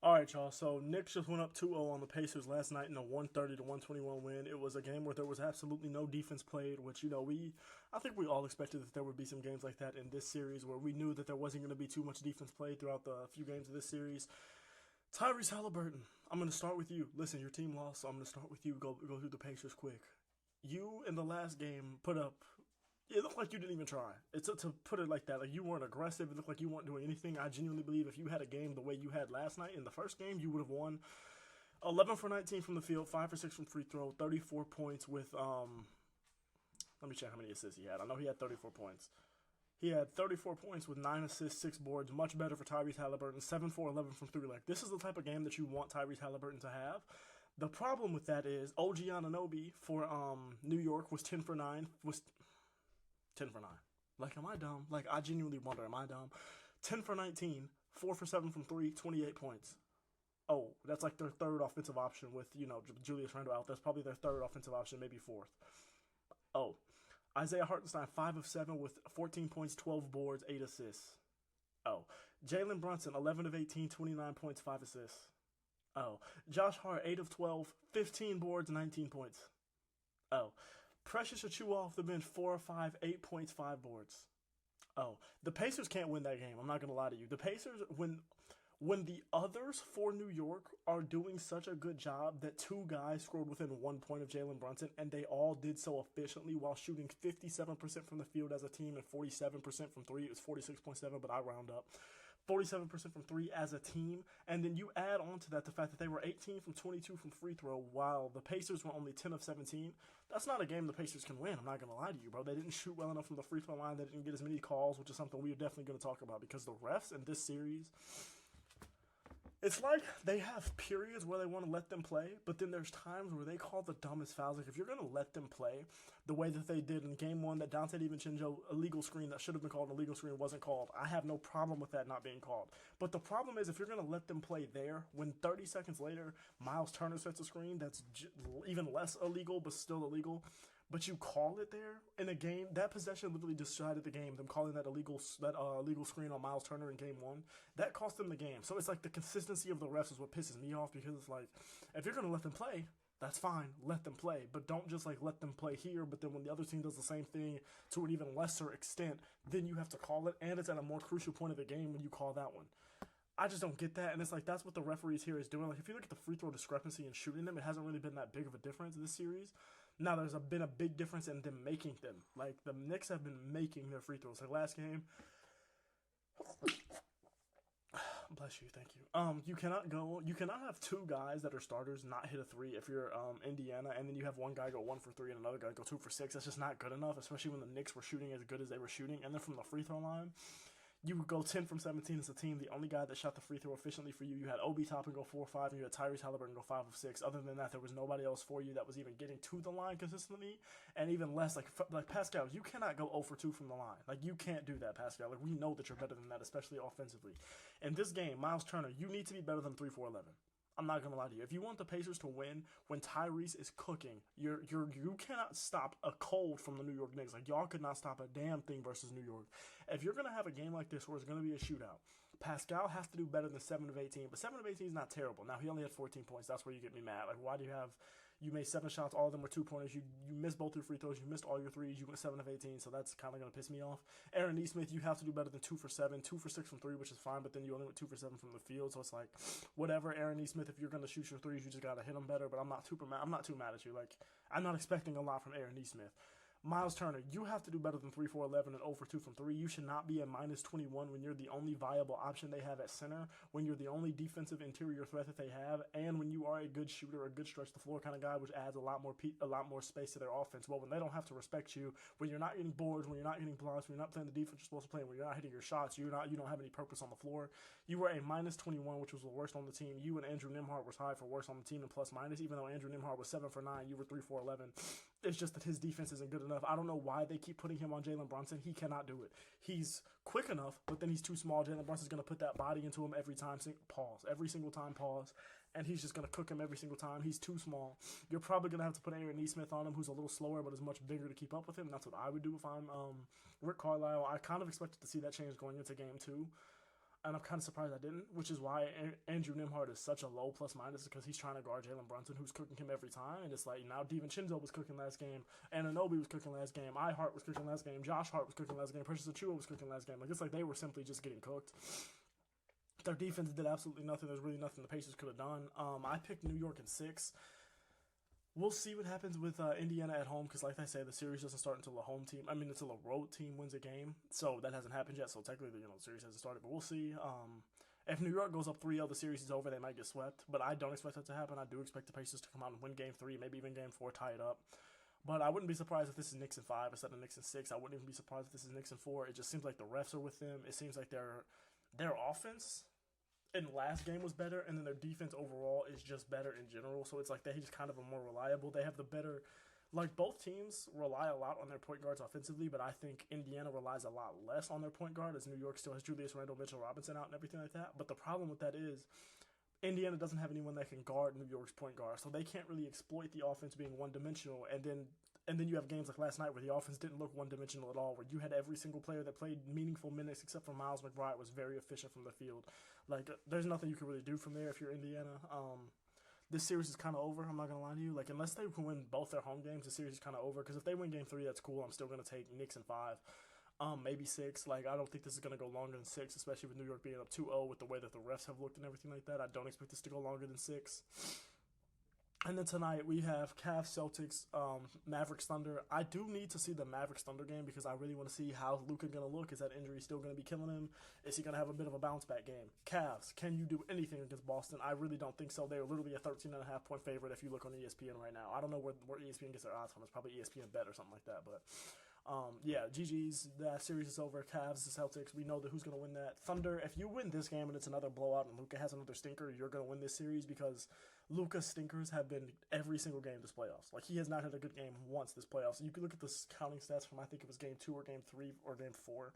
All right, y'all. So Knicks just went up 2-0 on the Pacers last night in a 130 to 121 win. It was a game where there was absolutely no defense played, which I think we all expected that there would be some games like that in this series where we knew that there wasn't going to be too much defense played throughout the few games of this series. Tyrese Halliburton, I'm going to start with you. Listen, your team lost, so I'm going to start with you. Go through the Pacers quick. You in the last game put up. It looked like you didn't even try. It's to put it like that. Like you weren't aggressive. It looked like you weren't doing anything. I genuinely believe if you had a game the way you had last night in the first game, you would have won. 11 for 19 from the field, 5 for 6 from free throw, 34 points with Let me check how many assists he had. I know he had 34 points. He had 34 points with 9 assists, 6 boards. Much better for Tyrese Halliburton. 7 for 11 from 3. Like this is the type of game that you want Tyrese Halliburton to have. The problem with that is OG Anunoby for New York was 10 for 9. Was 10 for 9. Like, am I dumb? Like, I genuinely wonder, am I dumb? 10 for 19, 4 for 7 from 3, 28 points. Oh, that's like their third offensive option with, Julius Randle out. That's probably their third offensive option, maybe fourth. Oh, Isaiah Hartenstein, 5 of 7 with 14 points, 12 boards, 8 assists. Oh, Jalen Brunson, 11 of 18, 29 points, 5 assists. Oh, Josh Hart, 8 of 12, 15 boards, 19 points. Oh, Precious Achiuwa off the bench, 4 of 5, 8 points, 5 boards. Oh, the Pacers can't win that game. I'm not gonna lie to you. The Pacers, when the others for New York are doing such a good job that two guys scored within 1 point of Jalen Brunson, and they all did so efficiently while shooting 57% from the field as a team and 47% from three. It was 46.7, but I round up. 47% from three as a team, and then you add on to that the fact that they were 18 from 22 from free throw while the Pacers were only 10 of 17. That's not a game the Pacers can win. I'm not going to lie to you, bro. They didn't shoot well enough from the free throw line. They didn't get as many calls, which is something we're definitely going to talk about because the refs in this series, it's like they have periods where they want to let them play, but then there's times where they call the dumbest fouls. Like if you're going to let them play the way that they did in game one, that Dante DiVincenzo illegal screen that should have been called an illegal screen wasn't called. I have no problem with that not being called. But the problem is if you're going to let them play there, when 30 seconds later Miles Turner sets a screen that's even less illegal but still illegal, but you call it there in a game, that possession literally decided the game. Them calling that illegal screen on Miles Turner in game one, that cost them the game. So it's like the consistency of the refs is what pisses me off because it's like, if you're gonna let them play, that's fine, let them play, but don't just like let them play here. But then when the other team does the same thing to an even lesser extent, then you have to call it, and it's at a more crucial point of the game when you call that one. I just don't get that, and it's like that's what the referees here is doing. Like if you look at the free throw discrepancy and shooting them, it hasn't really been that big of a difference this series. Now been a big difference in them making them. Like the Knicks have been making their free throws. Like last game, bless you, thank you. You cannot have two guys that are starters not hit a three if you're Indiana, and then you have one guy go 1 for 3 and another guy go 2 for 6. That's just not good enough, especially when the Knicks were shooting as good as they were shooting, and then from the free throw line. You would go 10 from 17 as a team. The only guy that shot the free throw efficiently for you, you had Obi Toppin go 4 or 5, and you had Tyrese Halliburton go 5 of 6. Other than that, there was nobody else for you that was even getting to the line consistently, and even less like Pascal. You cannot go 0 for 2 from the line. Like you can't do that, Pascal. Like we know that you're better than that, especially offensively. In this game, Miles Turner, you need to be better than 3 for 11. I'm not gonna lie to you. If you want the Pacers to win when Tyrese is cooking, you cannot stop a cold from the New York Knicks. Like y'all could not stop a damn thing versus New York. If you're gonna have a game like this where it's gonna be a shootout, Pascal has to do better than 7 of 18. But 7 of 18 is not terrible. Now he only had 14 points. That's where you get me mad. Like why do you made 7 shots, all of them were 2-pointers. You missed both your free throws, you missed all your threes, you went 7 of 18, so that's kind of going to piss me off. Aaron Nesmith, you have to do better than 2 for 7, 2 for 6 from 3, which is fine, but then you only went 2 for 7 from the field, so it's like, whatever, Aaron Nesmith, if you're going to shoot your threes, you just got to hit them better, but I'm not too mad at you. Like, I'm not expecting a lot from Aaron Nesmith. Miles Turner, you have to do better than 3 for 11 and 0 for 2 from 3. You should not be at minus 21 when you're the only viable option they have at center, when you're the only defensive interior threat that they have, and when you are a good shooter, a good stretch the floor kind of guy, which adds a lot more space to their offense. Well, when they don't have to respect you, when you're not getting boards, when you're not getting blocks, when you're not playing the defense you're supposed to play, when you're not hitting your shots, you don't have any purpose on the floor. You were a minus 21, which was the worst on the team. You and Andrew Nembhard were tied for worst on the team in plus minus, even though Andrew Nembhard was 7 for 9, you were 3 for 11. It's just that his defense isn't good enough. I don't know why they keep putting him on Jalen Brunson. He cannot do it. He's quick enough, but then he's too small. Jalen Brunson's going to put that body into him every time. Pause. Every single time, pause. And he's just going to cook him every single time. He's too small. You're probably going to have to put Aaron Nesmith on him, who's a little slower, but is much bigger to keep up with him. That's what I would do if I'm Rick Carlisle. I kind of expected to see that change going into game 2. and I'm kind of surprised I didn't, which is why Andrew Nimhard is such a low plus minus because he's trying to guard Jalen Brunson, who's cooking him every time. And it's like now DiVincenzo was cooking last game, Anunoby was cooking last game, Hart was cooking last game, Josh Hart was cooking last game, Precious Achiuwa was cooking last game. Like it's like they were simply just getting cooked. Their defense did absolutely nothing. There's really nothing the Pacers could have done. I picked New York in 6. We'll see what happens with Indiana at home because, like I say, the series doesn't start until a home team. I mean, until a road team wins a game. So that hasn't happened yet. So technically, the series hasn't started. But we'll see. If New York goes up 3-0, the series is over. They might get swept. But I don't expect that to happen. I do expect the Pacers to come out and win Game 3, maybe even Game 4, tie it up. But I wouldn't be surprised if this is Knicks in 5 instead of Knicks in 6. I wouldn't even be surprised if this is Knicks in 4. It just seems like the refs are with them. It seems like their offense in last game was better, and then their defense overall is just better in general. So it's like they just kind of are more reliable. They have the better, like both teams rely a lot on their point guards offensively, but I think Indiana relies a lot less on their point guard as New York still has Julius Randle, Mitchell Robinson out and everything like that. But the problem with that is Indiana doesn't have anyone that can guard New York's point guard, so they can't really exploit the offense being one-dimensional. And then you have games like last night where the offense didn't look one-dimensional at all, where you had every single player that played meaningful minutes except for Miles McBride was very efficient from the field. Like, there's nothing you can really do from there if you're Indiana. This series is kind of over, I'm not going to lie to you. Like, unless they can win both their home games, the series is kind of over. Because if they win Game 3, that's cool. I'm still going to take Knicks in 5. Maybe 6. Like, I don't think this is going to go longer than 6, especially with New York being up 2-0 with the way that the refs have looked and everything like that. I don't expect this to go longer than 6. And then tonight we have Cavs, Celtics, Mavericks, Thunder. I do need to see the Mavericks Thunder game because I really want to see how Luka going to look. Is that injury still going to be killing him? Is he going to have a bit of a bounce back game? Cavs, can you do anything against Boston? I really don't think so. They're literally a 13.5 point favorite if you look on ESPN right now. I don't know where ESPN gets their odds from. It's probably ESPN Bet or something like that. But yeah, GG's. That series is over. Cavs, the Celtics. We know who's going to win that. Thunder, if you win this game and it's another blowout and Luka has another stinker, you're going to win this series because Luka's stinkers have been every single game this playoffs. Like, he has not had a good game once this playoffs. You can look at the counting stats from, I think it was Game 2 or Game 3 or Game 4.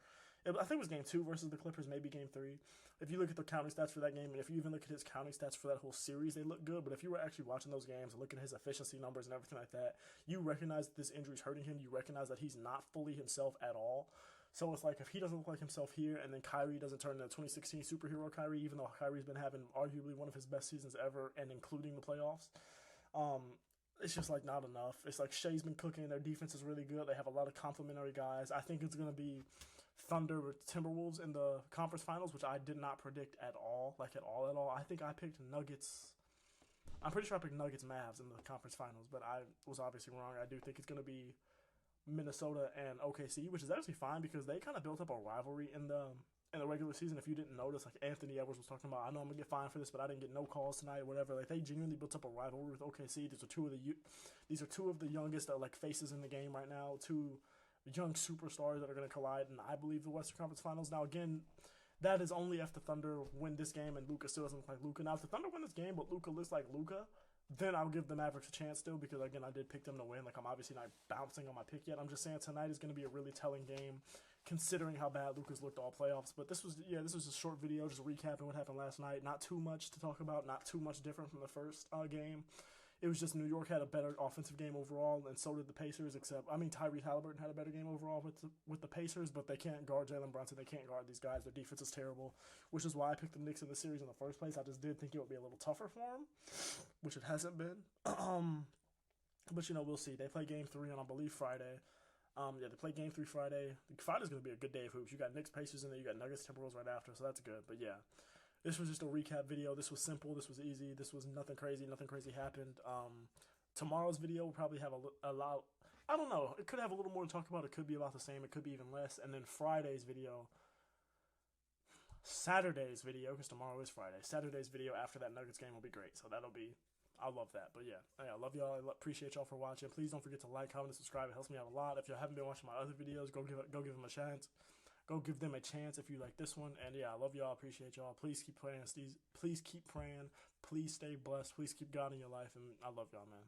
I think it was Game 2 versus the Clippers, maybe Game 3. If you look at the counting stats for that game, and if you even look at his counting stats for that whole series, they look good. But if you were actually watching those games and looking at his efficiency numbers and everything like that, you recognize that this injury is hurting him. You recognize that he's not fully himself at all. So it's like if he doesn't look like himself here, and then Kyrie doesn't turn into 2016 superhero Kyrie, even though Kyrie's been having arguably one of his best seasons ever, and including the playoffs, it's just like not enough. It's like Shea's been cooking. Their defense is really good. They have a lot of complimentary guys. I think it's going to be Thunder with Timberwolves in the conference finals, which I did not predict at all. Like at all. I think I picked Nuggets. I'm pretty sure I picked Nuggets Mavs in the conference finals, but I was obviously wrong. I do think it's going to be Minnesota and OKC, which is actually fine because they kind of built up a rivalry in the regular season. If you didn't notice, like Anthony Edwards was talking about, I know I'm gonna get fined for this, but I didn't get no calls tonight or whatever. Like they genuinely built up a rivalry with OKC. These are two of the youngest like faces in the game right now. Two young superstars that are gonna collide, and I believe the Western Conference Finals. Now again, that is only if the Thunder win this game and Luka still doesn't look like Luka. Now if the Thunder win this game but Luka looks like Luka, then I'll give the Mavericks a chance still because, again, I did pick them to win. Like, I'm obviously not bouncing on my pick yet. I'm just saying tonight is going to be a really telling game considering how bad Luka's looked all playoffs. But this was a short video just recapping what happened last night. Not too much to talk about. Not too much different from the first game. It was just New York had a better offensive game overall, and so did the Pacers. Tyrese Halliburton had a better game overall with the Pacers, but they can't guard Jalen Brunson. They can't guard these guys. Their defense is terrible, which is why I picked the Knicks in the series in the first place. I just did think it would be a little tougher for them, which it hasn't been. But we'll see. They play Game 3 on, I believe, Friday. They play Game 3 Friday. Friday's going to be a good day of hoops. You got Knicks, Pacers in there. You got Nuggets, Timberwolves right after, so that's good. But yeah. This was just a recap video. This was simple. This was easy. This was nothing crazy. Nothing crazy happened. Tomorrow's video will probably have a lot. I don't know. It could have a little more to talk about. It could be about the same. It could be even less. And then Saturday's video, because tomorrow is Friday. Saturday's video after that Nuggets game will be great. So I love that. But yeah, I love y'all. I appreciate y'all for watching. Please don't forget to like, comment, and subscribe. It helps me out a lot. If you haven't been watching my other videos, go give them a chance. Go give them a chance if you like this one. And yeah, I love y'all. Appreciate y'all. Please keep praying. Please keep praying. Please stay blessed. Please keep God in your life. And I love y'all, man.